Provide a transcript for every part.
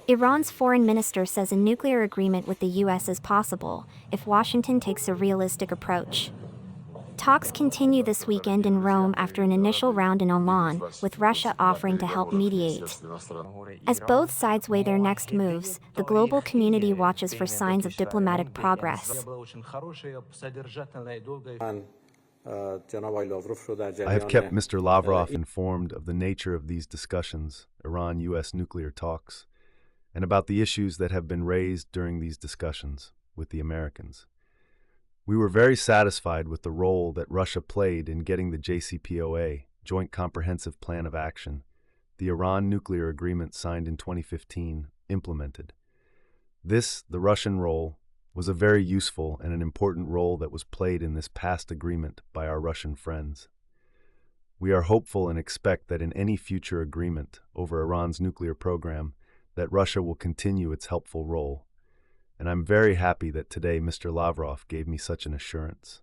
Iran's foreign minister says a nuclear agreement with the US is possible if Washington takes a realistic approach. Talks continue this weekend in Rome after an initial round in Oman, with Russia offering to help mediate. As both sides weigh their next moves, the global community watches for signs of diplomatic progress. I have kept Mr. Lavrov informed of the nature of these discussions, Iran-US nuclear talks, and about the issues that have been raised during these discussions with the Americans. We were very satisfied with the role that Russia played in getting the JCPOA, Joint Comprehensive Plan of Action, the Iran nuclear agreement signed in 2015, implemented. This, the Russian role, was a very useful and an important role that was played in this past agreement by our Russian friends. We are hopeful and expect that in any future agreement over Iran's nuclear program, that Russia will continue its helpful role. And I'm very happy that today Mr. Lavrov gave me such an assurance.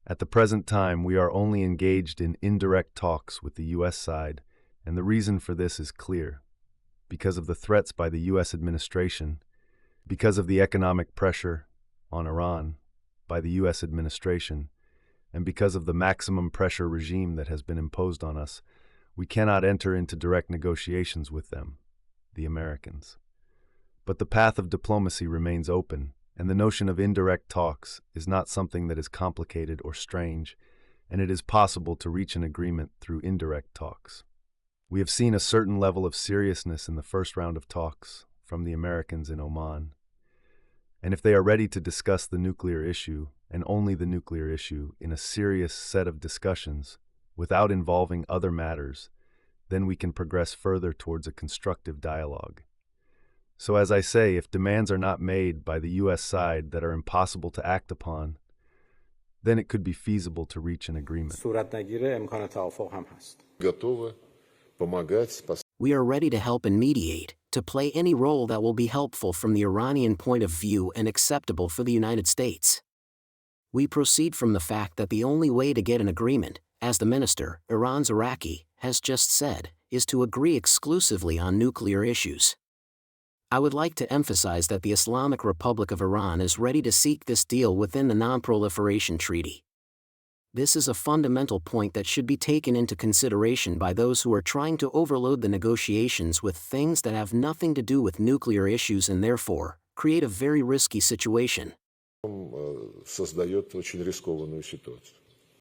At the present time, we are only engaged in indirect talks with the U.S. side, and the reason for this is clear. Because of the threats by the U.S. administration, because of the economic pressure on Iran by the U.S. administration, and because of the maximum pressure regime that has been imposed on us, we cannot enter into direct negotiations with them, the Americans. But the path of diplomacy remains open, and the notion of indirect talks is not something that is complicated or strange, and it is possible to reach an agreement through indirect talks. We have seen a certain level of seriousness in the first round of talks from the Americans in Oman. And if they are ready to discuss the nuclear issue, and only the nuclear issue, in a serious set of discussions, without involving other matters, then we can progress further towards a constructive dialogue. So as I say, if demands are not made by the U.S. side that are impossible to act upon, then it could be feasible to reach an agreement. We are ready to help and mediate, to play any role that will be helpful from the Iranian point of view and acceptable for the United States. We proceed from the fact that the only way to get an agreement, as the minister, Iran's Iraqi, has just said, is to agree exclusively on nuclear issues. I would like to emphasize that the Islamic Republic of Iran is ready to seek this deal within the Non-Proliferation Treaty. This is a fundamental point that should be taken into consideration by those who are trying to overload the negotiations with things that have nothing to do with nuclear issues and therefore create a very risky situation. Создает очень рискованную ситуацию.